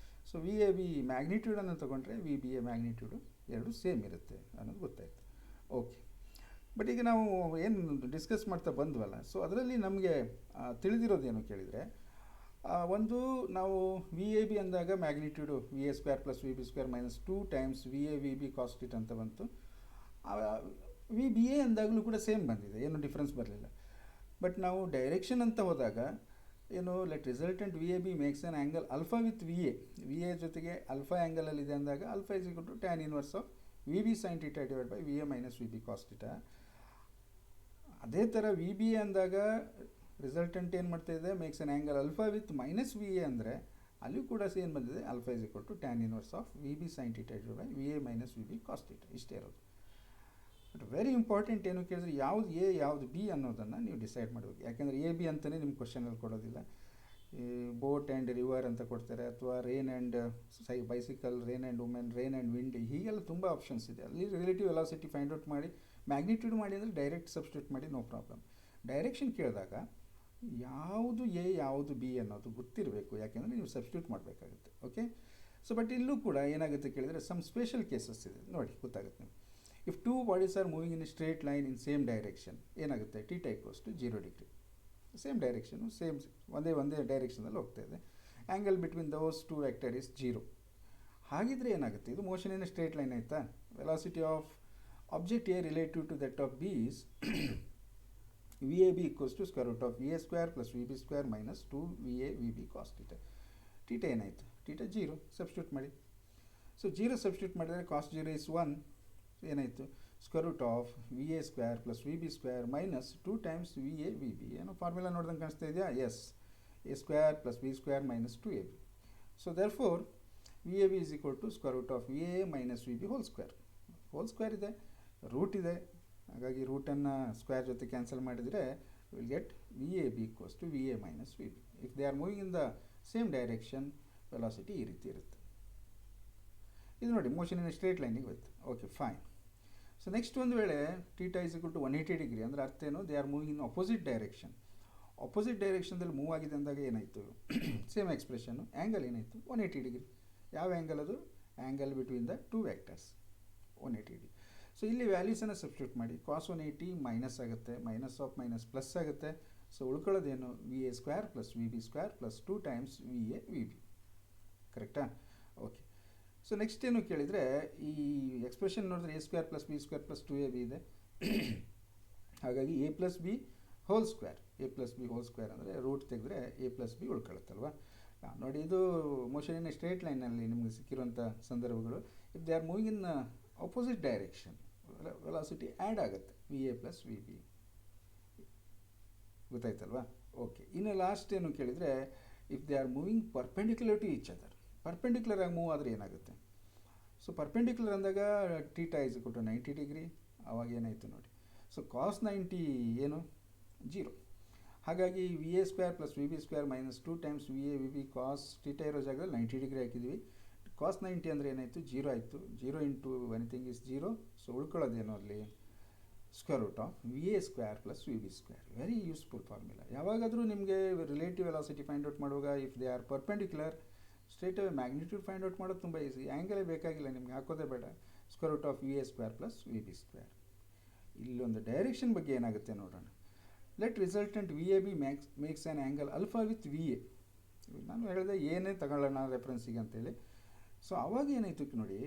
So V A B ಮ್ಯಾಗ್ನಿಟ್ಯೂಡನ್ನು ತೊಗೊಂಡ್ರೆ V B A magnitude ಎರಡು ಸೇಮ್ ಇರುತ್ತೆ ಅನ್ನೋದು ಗೊತ್ತಾಯಿತು. ಓಕೆ, ಬಟ್ ಈಗ ನಾವು ಏನು ಡಿಸ್ಕಸ್ ಮಾಡ್ತಾ ಬಂದ್ವಲ್ಲ, ಸೊ ಅದರಲ್ಲಿ ನಮಗೆ ತಿಳಿದಿರೋದೇನು ಕೇಳಿದರೆ, ಒಂದು ನಾವು ವಿ ಎ ಬಿ ಅಂದಾಗ magnitude V A square plus V B square minus 2 times V A V B cos it ಅಂತ ಬಂತು. ವಿ ಬಿ ಎ ಅಂದಾಗಲೂ ಕೂಡ ಸೇಮ್ ಬಂದಿದೆ, ಏನು ಡಿಫ್ರೆನ್ಸ್ ಬರಲಿಲ್ಲ. ಬಟ್ ನಾವು ಡೈರೆಕ್ಷನ್ ಅಂತ ಹೋದಾಗ ಏನು, let resultant V A B makes an angle alpha with V A. V A ಜೊತೆಗೆ ಅಲ್ಫಾ ಆ್ಯಂಗಲಲ್ಲಿದೆ ಅಂದಾಗ alpha is equal to tan inverse of V B sine theta divide by V A minus V B cos theta. ಅದೇ ಥರ V B A ಅಂದಾಗ resultant ಏನು ಮಾಡ್ತಾ ಇದೆ, makes an angle alpha with minus V A ಅಂದರೆ ಅಲ್ಲಿ ಕೂಡ ಏನು ಬಂದಿದೆ, alpha is equal to tan inverse of V B sine theta divide by V A minus V B cos theta. ಇಷ್ಟೇ ಇರೋದು. ಬಟ್ ವೆರಿ ಇಂಪಾರ್ಟೆಂಟ್ ಏನು ಕೇಳಿದ್ರೆ, ಯಾವುದು ಎ ಯಾವುದು ಬಿ ಅನ್ನೋದನ್ನು ನೀವು ಡಿಸೈಡ್ ಮಾಡಬೇಕು. ಯಾಕೆಂದರೆ ಎ ಬಿ ಅಂತಲೇ ನಿಮ್ಮ ಕ್ವಶನಲ್ಲಿ ಕೊಡೋದಿಲ್ಲ. ಈ ಬೋಟ್ ಆ್ಯಂಡ್ ರಿವರ್ ಅಂತ ಕೊಡ್ತಾರೆ, ಅಥವಾ rain and bicycle, rain and women, rain and wind, ಹೀಗೆಲ್ಲ ತುಂಬ ಆಪ್ಷನ್ಸ್ ಇದೆ. ಅಲ್ಲಿ ರಿಲೇಟಿವ್ ವೆಲಾಸಿಟಿ ಫೈಂಡ್ ಔಟ್ ಮಾಡಿ, ಮ್ಯಾಗ್ನಿಟ್ಯೂಡ್ ಮಾಡಿ ಅಂದರೆ ಡೈರೆಕ್ಟ್ ಸಬ್ಸ್ಟಿಟ್ಯೂಟ್ ಮಾಡಿ, ನೋ ಪ್ರಾಬ್ಲಮ್. ಡೈರೆಕ್ಷನ್ ಕೇಳಿದಾಗ ಯಾವುದು ಎ ಯಾವುದು ಬಿ ಅನ್ನೋದು ಗೊತ್ತಿರಬೇಕು, ಯಾಕೆಂದರೆ ನೀವು ಸಬ್ಸ್ಟಿಟ್ಯೂಟ್ ಮಾಡಬೇಕಾಗುತ್ತೆ. ಓಕೆ, ಸೊ ಬಟ್ ಇಲ್ಲೂ ಕೂಡ ಏನಾಗುತ್ತೆ ಕೇಳಿದರೆ, ಸಮ್ ಸ್ಪೆಷಲ್ ಕೇಸಸ್ ಇದೆ ನೋಡಿ, ಗೊತ್ತಾಗುತ್ತೆ ನಿಮಗೆ. If two bodies are moving in a straight line in same direction, ಏನಾಗುತ್ತೆ, theta equals to 0 degree. Same direction, ಒಂದೇ ಡೈರೆಕ್ಷನಲ್ಲಿ ಹೋಗ್ತಾ ಇದೆ. Angle between those two vector is 0. ಹಾಗಿದ್ರೆ ಏನಾಗುತ್ತೆ, ಇದು motion in a straight line ಆಯಿತಾ. Velocity of object A relative to that of B is V A B equals to square root of V A square plus V B square minus 2 V A V B cos theta. Theta ಏನಾಯಿತು, theta 0 substitute ಮಾಡಿ. So 0 substitute ಮಾಡಿದರೆ cos 0 is 1. ಏನಾಯಿತು, square root of V A square plus V B square minus 2 times V A V B. ಏನೋ formula ನೋಡ್ದಂಗೆ ಕಾಣಿಸ್ತಾ ಇದೆಯಾ? Yes, A square plus B square minus 2 A B. So therefore V A B is equal to square root of V A minus V B whole square ಇದೆ, root ಇದೆ, ಹಾಗಾಗಿ ರೂಟನ್ನು square ಜೊತೆ cancel ಮಾಡಿದರೆ will get V A B equals to V A minus V B. If they are moving in the same direction velocity ಈ ರೀತಿ ಇರುತ್ತೆ. ಇದು ನೋಡಿ ಮೋಷನ್ ಇನ್ ಸ್ಟ್ರೇಟ್ ಲೈನಿಗೆ ಹೋಯ್ತು. Okay fine. ಸೊ ನೆಕ್ಸ್ಟ್ ಒಂದು ವೇಳೆ theta is equal to 180 degree ಅಂದರೆ ಅರ್ಥ ಏನು, they are moving in opposite direction. Opposite ಡೈರೆಕ್ಷನ್ದಲ್ಲಿ ಮೂವ್ ಆಗಿದೆ ಅಂದಾಗ ಏನಾಯಿತು, ಸೇಮ್ ಎಕ್ಸ್ಪ್ರೆಷನ್ನು, ಆ್ಯಂಗಲ್ ಏನಾಯಿತು 180 ಡಿಗ್ರಿ. ಯಾವ ಆ್ಯಂಗಲ್ ಅದು, angle between the two vectors 180 degree. So ಇಲ್ಲಿ ವ್ಯಾಲ್ಯೂಸನ್ನು ಸಬ್ಸ್ಟಿಟ್ಯೂಟ್ ಮಾಡಿ, ಕಾಸ್ 180 ಮೈನಸ್ ಆಗುತ್ತೆ, ಮೈನಸ್ ಆಫ್ ಮೈನಸ್ ಪ್ಲಸ್ ಆಗುತ್ತೆ. ಸೊ ಉಳ್ಕೊಳ್ಳೋದೇನು, V A square plus V B square plus 2 times V A V B. ಕರೆಕ್ಟಾ? ಓಕೆ. ಸೊ ನೆಕ್ಸ್ಟ್ ಏನು ಕೇಳಿದರೆ, ಈ ಎಕ್ಸ್ಪ್ರೆಷನ್ ನೋಡಿದ್ರೆ A square plus B square plus 2ab ಇದೆ. ಹಾಗಾಗಿ A plus B whole square, A plus B whole square ಅಂದರೆ root ತೆಗೆದ್ರೆ A plus B ಉಳ್ಕೊಳ್ಳುತ್ತಲ್ವ. ನೋಡಿ ಇದು ಮೋಷನ್ ಇನ್ ಸ್ಟ್ರೇಟ್ ಲೈನಲ್ಲಿ ನಿಮಗೆ ಸಿಕ್ಕಿರುವಂಥ ಸಂದರ್ಭಗಳು. If they are moving in opposite direction velocity add ಆಗುತ್ತೆ, V A plus V B. ಗೊತ್ತಾಯ್ತಲ್ವಾ? ಓಕೆ. ಇನ್ನು ಲಾಸ್ಟ್ ಏನು ಕೇಳಿದರೆ, if they are moving perpendicular to each other, perpendicular ಆಗಿ ಮೂವ್ ಆದರೆ ಏನಾಗುತ್ತೆ. ಸೊ ಪರ್ಪೆಂಡಿಕ್ಯುಲರ್ ಅಂದಾಗ theta is equal to 90 degree. ಆವಾಗ ಏನಾಯಿತು ನೋಡಿ. ಸೊ ಕಾಸ್ 90 ಏನು, 0. ಹಾಗಾಗಿ V A square plus V B square minus 2 times V A V B cos theta ಇರೋ ಜಾಗದಲ್ಲಿ 90 ಡಿಗ್ರಿ ಹಾಕಿದ್ವಿ. ಕಾಸ್ 90 ಅಂದರೆ ಏನಾಯಿತು, 0 ಆಯಿತು. 0 ಇಂಟು ಎನಿಥಿಂಗ್ ಇಸ್ 0. ಸೊ ಉಳ್ಕೊಳ್ಳೋದೇನೋ ಅಲ್ಲಿ square root of V A square plus V B square. Very useful formula. ಯಾವಾಗಾದರೂ ನಿಮಗೆ ರಿಲೇಟಿವ್ ವೆಲಾಸಿಟಿ ಫೈಂಡ್ ಔಟ್ ಮಾಡುವಾಗ if they are perpendicular straight away magnitude find out ಮಾಡೋದು ತುಂಬ ಈಸಿ. ಆ್ಯಂಗಲೇ ಬೇಕಾಗಿಲ್ಲ ನಿಮಗೆ, ಹಾಕೋದೇ ಬೇಡ. Square root of V A square plus V B square. ಇಲ್ಲೊಂದು ಡೈರೆಕ್ಷನ್ ಬಗ್ಗೆ ಏನಾಗುತ್ತೆ ನೋಡೋಣ. Let resultant V A B makes an angle alpha with V A. ನಾನು ಹೇಳಿದೆ ಏನೇ ತಗೊಳ್ಳೋಣ ರೆಫರೆನ್ಸಿಗೆ ಅಂತೇಳಿ. ಸೊ ಅವಾಗ ಏನಾಯ್ತು ನೋಡಿ,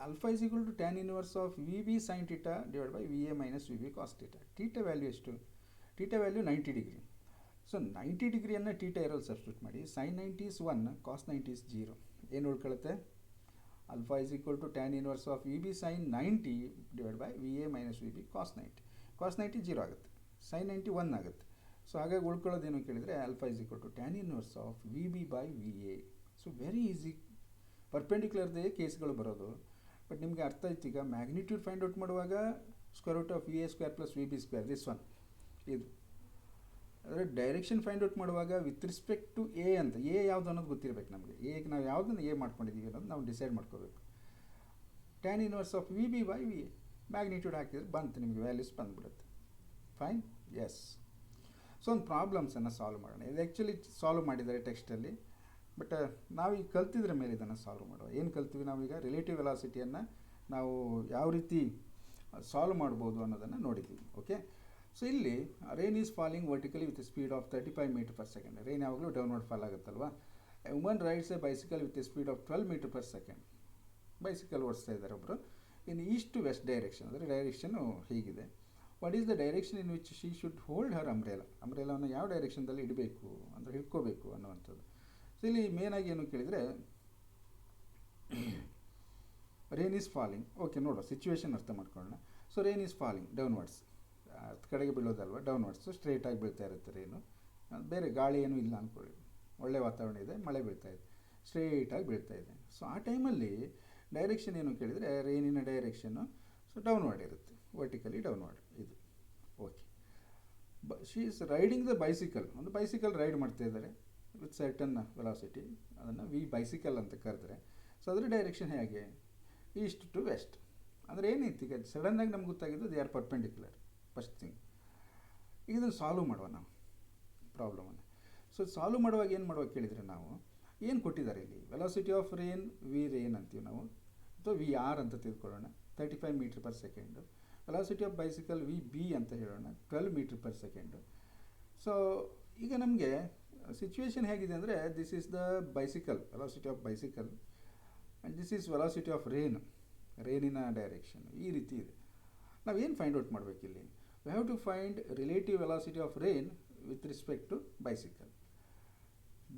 alpha is equal to tan inverse of V B sine theta divide by V A minus V B cos theta. Theta value ಎಷ್ಟು, theta value 90 degree. So 90 ಡಿಗ್ರಿಯನ್ನು ಟೀಟಾ ಇರೋದು ಸಬ್ಸ್ಟಿಟ್ಯೂಟ್ ಮಾಡಿ. Sine 90 is 1, cos 90 is 0. ಏನು ಉಳ್ಕೊಳ್ಳುತ್ತೆ, alpha is equal to tan inverse of V B sine 90 divide by V A minus V B cos 90. Cos 90 0 ಆಗುತ್ತೆ, sign 90 1 ಆಗುತ್ತೆ. So ಹಾಗಾಗಿ ಉಳ್ಕೊಳ್ಳೋದೇನು ಕೇಳಿದರೆ alpha is equal to tan inverse of V B by V A. So very easy. ಪರ್ಪೆಂಡಿಕ್ಯುಲರ್ದೇ ಕೇಸ್ಗಳು ಬರೋದು. But ನಿಮಗೆ ಅರ್ಥ ಆಯ್ತು ಈಗ. ಮ್ಯಾಗ್ನಿಟ್ಯೂಡ್ ಫೈಂಡ್ ಔಟ್ ಮಾಡುವಾಗ square root of V A square plus V B square, this one ಇದು. ಆದರೆ ಡೈರೆಕ್ಷನ್ ಫೈಂಡ್ ಔಟ್ ಮಾಡುವಾಗ ವಿತ್ ರಿಸ್ಪೆಕ್ಟ್ ಟು ಎ ಅಂತ, ಎ ಯಾವುದು ಅನ್ನೋದು ಗೊತ್ತಿರಬೇಕು ನಮಗೆ. ಎಗೆ ನಾವು ಯಾವುದನ್ನು ಎ ಮಾಡ್ಕೊಂಡಿದ್ದೀವಿ ಅನ್ನೋದು ನಾವು ಡಿಸೈಡ್ ಮಾಡ್ಕೋಬೇಕು. Tan inverse of V B by V A magnitude ಹಾಕಿದ್ರೆ ಬಂತು, ನಿಮಗೆ ವ್ಯಾಲ್ಯೂಸ್ ಬಂದುಬಿಡುತ್ತೆ. Fine, S. ಸೊ ಒಂದು ಪ್ರಾಬ್ಲಮ್ಸನ್ನು ಸಾಲ್ವ್ ಮಾಡೋಣ. ಇದು ಆ್ಯಕ್ಚುಲಿ ಸಾಲ್ವ್ ಮಾಡಿದ್ದಾರೆ ಟೆಕ್ಸ್ಟಲ್ಲಿ, ಬಟ್ ನಾವೀಗ ಕಲ್ತಿದ್ರ ಮೇಲೆ ಇದನ್ನು ಸಾಲ್ವ್ ಮಾಡುವ. ಏನು ಕಲ್ತೀವಿ ನಾವೀಗ, ರಿಲೇಟಿವ್ ವೆಲಾಸಿಟಿಯನ್ನು ನಾವು ಯಾವ ರೀತಿ ಸಾಲ್ವ್ ಮಾಡ್ಬೋದು ಅನ್ನೋದನ್ನು ನೋಡಿದ್ದೀವಿ. ಓಕೆ. ಸೊ ಇಲ್ಲಿ rain is falling vertically with speed of 35 metre per second. Rain ಯಾವಾಗಲೂ ಡೌನ್ವರ್ಡ್ ಫಾಲ್ ಆಗುತ್ತಲ್ವಾ. Woman rides a bicycle with a speed of 12 metre per second. Bicycle ಓಡಿಸ್ತಾ ಇದ್ದಾರೆ ಒಬ್ಬರು. In east to west direction, ಅಂದರೆ direction ಹೀಗಿದೆ. What is the direction in which she should hold her umbrella. ಅಂಬ್ರೆಲಾವನ್ನು ಯಾವ ಡೈರೆಕ್ಷನ್ದಲ್ಲಿ ಇಡಬೇಕು ಅಂದರೆ ಹಿಡ್ಕೋಬೇಕು ಅನ್ನುವಂಥದ್ದು. ಸೊ ಇಲ್ಲಿ ಮೇನಾಗಿ ಏನು ಕೇಳಿದರೆ, ರೇನ್ ಈಸ್ ಫಾಲಿಂಗ್. ಓಕೆ, ನೋಡುವ ಸಿಚುವೇಶನ್ ಅರ್ಥ ಮಾಡ್ಕೊಳ್ಳೋಣ. So rain is falling downwards, ಕಡೆಗೆ ಬೀಳೋದಲ್ವ, ಡೌನ್ವರ್ಡ್ಸು ಸ್ಟ್ರೇಟಾಗಿ ಬೀಳ್ತಾ ಇರುತ್ತೆ ರೇನು. ಬೇರೆ ಗಾಳಿ ಏನೂ ಇಲ್ಲ ಅಂದ್ಕೊಳ್ಳಿ, ಒಳ್ಳೆ ವಾತಾವರಣ ಇದೆ, ಮಳೆ ಬೀಳ್ತಾ ಇದೆ, ಸ್ಟ್ರೇಟಾಗಿ ಬೀಳ್ತಾ ಇದೆ. ಸೊ ಆ ಟೈಮಲ್ಲಿ ಡೈರೆಕ್ಷನ್ ಏನು ಕೇಳಿದರೆ, ರೇನಿನ ಡೈರೆಕ್ಷನ್ನು ಸೊ ಡೌನ್ವರ್ಡ್ ಇರುತ್ತೆ, ವರ್ಟಿಕಲಿ ಡೌನ್ವರ್ಡ್ ಇದು. Okay. She is riding the bicycle. ಒಂದು ಬೈಸಿಕಲ್ ರೈಡ್ ಮಾಡ್ತಾ ಇದ್ದಾರೆ ವಿತ್ ಸರ್ಟನ್ ವೆಲಾಸಿಟಿ. ಅದನ್ನು ವಿ ಬೈಸಿಕಲ್ ಅಂತ ಕರೆದ್ರೆ. ಸೊ ಅದರ ಡೈರೆಕ್ಷನ್ ಹೇಗೆ, ಈಸ್ಟ್ ಟು ವೆಸ್ಟ್. ಅಂದರೆ ಏನೈತಿ ಈಗ ಸಡನ್ನಾಗಿ ನಮ್ಗೆ ಗೊತ್ತಾಗಿದ್ದು they are perpendicular. First thing ಈಗ ಇದನ್ನು ಸಾಲ್ವ್ ಮಾಡುವ ನಾವು ಪ್ರಾಬ್ಲಮನ್ನು. ಸೊ ಸಾಲ್ವ್ ಮಾಡುವಾಗ ಏನು ಮಾಡುವಾಗ ಕೇಳಿದರೆ, ನಾವು ಏನು ಕೊಟ್ಟಿದ್ದಾರೆ ಇಲ್ಲಿ, velocity of rain V rain ಅಂತೀವಿ ನಾವು, ಅಥವಾ ವಿ ಆರ್ ಅಂತ ತಿಳ್ಕೊಳ್ಳೋಣ, 35 metre per second. Velocity of bicycle V B ಅಂತ ಹೇಳೋಣ, 12 ಮೀಟರ್ ಪರ್ ಸೆಕೆಂಡು. ಸೊ ಈಗ ನಮಗೆ ಸಿಚುವೇಶನ್ ಹೇಗಿದೆ ಅಂದರೆ, this is the bicycle, velocity of bicycle, and this is velocity of rain, ರೇನಿನ ಡೈರೆಕ್ಷನ್ ಈ ರೀತಿ ಇದೆ. ನಾವೇನು ಫೈಂಡ್ ಔಟ್ ಮಾಡಬೇಕಿಲ್ಲಿ, we have to find relative velocity of rain with respect to bicycle.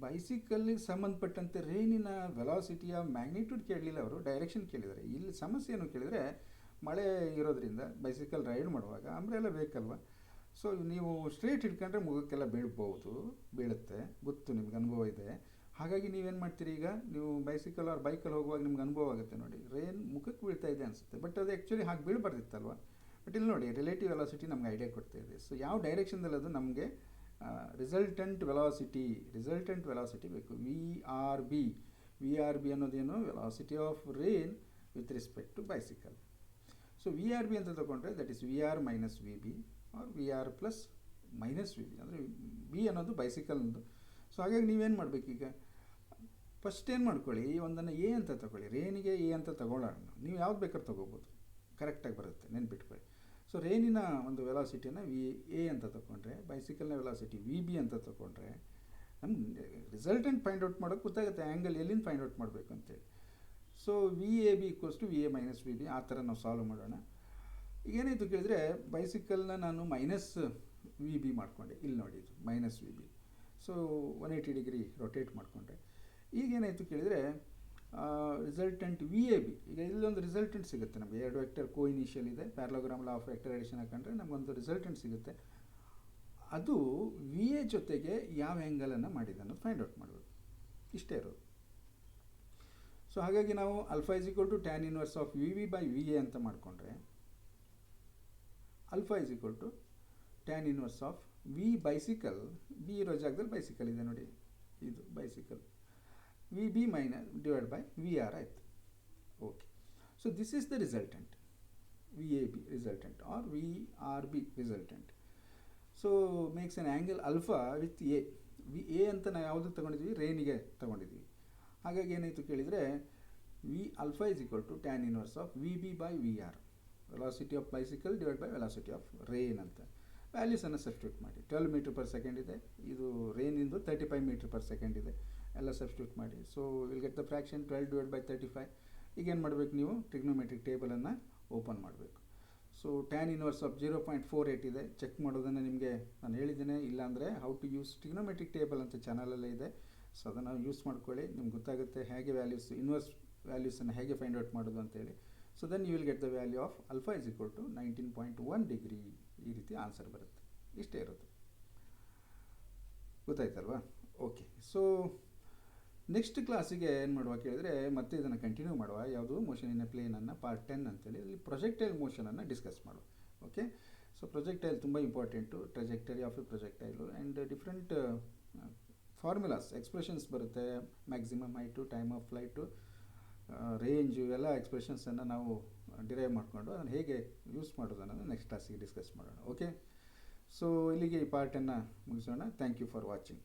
ಬೈಸಿಕಲ್ಲಿಗೆ ಸಂಬಂಧಪಟ್ಟಂತೆ ರೇನಿನ ವೆಲಾಸಿಟಿಯ ಮ್ಯಾಗ್ನಿಟ್ಯೂಡ್ ಕೇಳಲಿಲ್ಲ ಅವರು, ಡೈರೆಕ್ಷನ್ ಕೇಳಿದ್ದಾರೆ. ಇಲ್ಲಿ ಸಮಸ್ಯೆ ಏನು ಕೇಳಿದರೆ, ಮಳೆ ಇರೋದ್ರಿಂದ ಬೈಸಿಕಲ್ ರೈಡ್ ಮಾಡುವಾಗ ಅಂಬ್ರೆಲ್ಲ ಬೇಕಲ್ವ. ಸೊ ನೀವು ಸ್ಟ್ರೇಟ್ ಹಿಡ್ಕೊಂಡ್ರೆ ಮುಖಕ್ಕೆಲ್ಲ ಬೀಳ್ಬೋದು, ಬೀಳುತ್ತೆ, ಗೊತ್ತು ನಿಮ್ಗೆ, ಅನುಭವ ಇದೆ. ಹಾಗಾಗಿ ನೀವೇನು ಮಾಡ್ತೀರಿ, ಈಗ ನೀವು ಬೈಸಿಕಲ್ ಆರ್ ಬೈಕಲ್ಲಿ ಹೋಗುವಾಗ ನಿಮ್ಗೆ ಅನುಭವ ಆಗುತ್ತೆ ನೋಡಿ, ರೇನ್ ಮುಖಕ್ಕೆ ಬೀಳ್ತಾ ಇದೆ ಅನಿಸುತ್ತೆ, ಬಟ್ ಅದು ಆ್ಯಕ್ಚುಲಿ ಹಾಗೆ ಬೀಳಬಾರ್ದಿತ್ತಲ್ವ. ಬಟ್ ಇಲ್ಲಿ ನೋಡಿ ರಿಲೇಟಿವ್ ವೆಲಾಸಿಟಿ ನಮ್ಗೆ ಐಡಿಯಾ ಕೊಡ್ತಾ ಇದೆ. ಸೊ ಯಾವ ಡೈರೆಕ್ಷನ್ದಲ್ಲಿ ಅದು ನಮಗೆ ರಿಸಲ್ಟೆಂಟ್ ವೆಲಾಸಿಟಿ ಬೇಕು. ವಿ ಆರ್ ಬಿ ಅನ್ನೋದೇನು, velocity of rain with respect to bicycle. So V R B ಅಂತ ತಗೊಂಡ್ರೆ that is V R minus V B R V R plus minus V B, ಅಂದರೆ B ಅನ್ನೋದು ಬೈಸಿಕಲ್ನದು. So ಹಾಗಾಗಿ ನೀವೇನು ಮಾಡಬೇಕೀಗ, first ಏನು ಮಾಡ್ಕೊಳ್ಳಿ, ಒಂದನ್ನು ಎ ಅಂತ ತಗೊಳ್ಳಿ, ರೇನಿಗೆ ಎ ಅಂತ ತಗೊಳ್ಳೋಣ. ನೀವು ಯಾವ್ದು ಬೇಕಾದ್ರೂ ತೊಗೋಬೋದು, ಕರೆಕ್ಟಾಗಿ ಬರುತ್ತೆ, ನೆನ್ಪಿಟ್ಕೊಳ್ಳಿ. ಸೊ ರೇನಿನ ಒಂದು ವೆಲಾಸಿಟಿನ ಎ ಅಂತ ತಗೊಂಡ್ರೆ, ಬೈಸಿಕಲ್ನ ವೆಲಾಸಿಟಿ ವಿ ಬಿ ಅಂತ ತಗೊಂಡ್ರೆ, ನಮ್ಗೆ ರಿಸಲ್ಟೆಂಟ್ ಫೈಂಡ್ ಔಟ್ ಮಾಡೋಕ್ಕೆ ಗೊತ್ತಾಗುತ್ತೆ ಆ್ಯಂಗಲ್ ಎಲ್ಲಿಂದ ಫೈಂಡ್ ಔಟ್ ಮಾಡಬೇಕು ಅಂತೇಳಿ. So V A B equals to V A minus V B, ಆ ಥರ ನಾವು ಸಾಲ್ವ್ ಮಾಡೋಣ. ಏನಾಯಿತು ಕೇಳಿದ್ರೆ, ಬೈಸಿಕಲ್ನ ನಾನು ಮೈನಸ್ ವಿ ಬಿ ಮಾಡಿಕೊಂಡೆ, ಇಲ್ಲಿ ನೋಡಿ ಇದು minus V B. So 180 degree rotate ಮಾಡಿಕೊಂಡೆ. ಈಗೇನಾಯಿತು ಕೇಳಿದರೆ, ರಿಸಲ್ಟೆಂಟ್ ವಿ ಎ ಬಿ, ಈಗ ಇಲ್ಲೊಂದು ರಿಸಲ್ಟೆಂಟ್ ಸಿಗುತ್ತೆ ನಮಗೆ, ಎರಡು ವೆಕ್ಟರ್ ಕೋ ಇನಿಷಿಯಲ್ ಇದೆ, parallelogram law of vector addition ಹಾಕೊಂಡ್ರೆ ನಮಗೊಂದು ರಿಸಲ್ಟೆಂಟ್ ಸಿಗುತ್ತೆ. ಅದು ವಿ ಎ ಜೊತೆಗೆ ಯಾವ ಆ್ಯಂಗಲನ್ನು ಮಾಡಿದೆ ಅನ್ನೋದು ಫೈಂಡ್ ಔಟ್ ಮಾಡಬೇಕು, ಇಷ್ಟೇ ಇರೋದು. ಸೊ ಹಾಗಾಗಿ ನಾವು alpha is equal to tan inverse of V V by V A ಅಂತ ಮಾಡಿಕೊಂಡ್ರೆ, alpha is equal to tan inverse of V bicycle, B ಇರೋ ಜಾಗದಲ್ಲಿ ಬೈಸಿಕಲ್ ಇದೆ ನೋಡಿ, ಇದು bicycle, V B minus divide by V R ಆಯಿತು. Okay, so this is the resultant, V A B resultant R V R B resultant. So makes an angle alpha with A. V A ಅಂತ ನಾವು ಯಾವುದಕ್ಕೆ ತೊಗೊಂಡಿದ್ವಿ, ರೇನಿಗೆ ತೊಗೊಂಡಿದ್ವಿ. ಹಾಗಾಗಿ ಏನಾಯಿತು ಕೇಳಿದರೆ, V alpha is equal to tan inverse of V B by V R, velocity of bicycle divide by velocity of rain ಅಂತ. ವ್ಯಾಲ್ಯೂಸನ್ನು ಸಬ್ಸ್ಟಿಟ್ಯೂಟ್ ಮಾಡಿ, 12 ಮೀಟರ್ ಪರ್ ಸೆಕೆಂಡ್ ಇದೆ, ಇದು ರೇನಿಂದು 35 ಮೀಟರ್ ಪರ್ ಸೆಕೆಂಡ್ ಇದೆ, ಎಲ್ಲ ಸಬ್ಸ್ಟಿಟ್ಯೂಟ್ ಮಾಡಿ. So will get the fraction 12 divide by 35. ಈಗೇನು ಮಾಡಬೇಕು, ನೀವು ಟ್ರಿಗ್ನೋಮೆಟ್ರಿಕ್ ಟೇಬಲನ್ನು ಓಪನ್ ಮಾಡಬೇಕು. ಸೊ ಟ್ಯಾನ್ ಇನ್ವರ್ಸ್ ಆಫ್ 0.48 ಇದೆ, ಚೆಕ್ ಮಾಡೋದನ್ನು ನಿಮಗೆ ನಾನು ಹೇಳಿದ್ದೇನೆ. ಇಲ್ಲಾಂದರೆ how to use trigonometric table ಅಂತ ಚಾನಲಲ್ಲೇ ಇದೆ. ಸೊ ಅದನ್ನು ಯೂಸ್ ಮಾಡ್ಕೊಳ್ಳಿ, ನಿಮ್ಗೆ ಗೊತ್ತಾಗುತ್ತೆ ಹೇಗೆ ಇನ್ವರ್ಸ್ ವ್ಯಾಲ್ಯೂಸನ್ನು ಹೇಗೆ ಫೈಂಡ್ ಔಟ್ ಮಾಡೋದು ಅಂತೇಳಿ. So then you will get the value of alpha is equal to 19.1 degree. ಈ ರೀತಿ ಆನ್ಸರ್ ಬರುತ್ತೆ, ಇಷ್ಟೇ ಇರೋದು. ಗೊತ್ತಾಯ್ತಲ್ವಾ? ಓಕೆ, ಸೊ ನೆಕ್ಸ್ಟ್ ಕ್ಲಾಸಿಗೆ ಏನು ಮಾಡುವ ಕೇಳಿದರೆ, ಮತ್ತೆ ಇದನ್ನು ಕಂಟಿನ್ಯೂ ಮಾಡುವ, ಯಾವುದು ಮೋಷನ್ ಇನ್ ಎ ಪ್ಲೇನನ್ನು ಪಾರ್ಟ್ 10 ಅಂತೇಳಿ, ಇಲ್ಲಿ ಪ್ರೊಜೆಕ್ಟೈಲ್ ಮೋಷನನ್ನು ಡಿಸ್ಕಸ್ ಮಾಡುವ. ಓಕೆ, ಸೊ ಪ್ರೊಜೆಕ್ಟೈಲ್ ತುಂಬ important, trajectory of a projectile and different formulas, expressions ಬರುತ್ತೆ, maximum height, time of flight, range, ಎಲ್ಲ ಎಕ್ಸ್ಪ್ರೆಷನ್ಸನ್ನು ನಾವು ಡಿರೈವ್ ಮಾಡಿಕೊಂಡು ಅದನ್ನು ಹೇಗೆ ಯೂಸ್ ಮಾಡೋದು ಅನ್ನೋದು ನೆಕ್ಸ್ಟ್ ಕ್ಲಾಸಿಗೆ ಡಿಸ್ಕಸ್ ಮಾಡೋಣ. ಓಕೆ, ಸೊ ಇಲ್ಲಿಗೆ ಈ ಪಾರ್ಟನ್ನು ಮುಗಿಸೋಣ. Thank you for watching.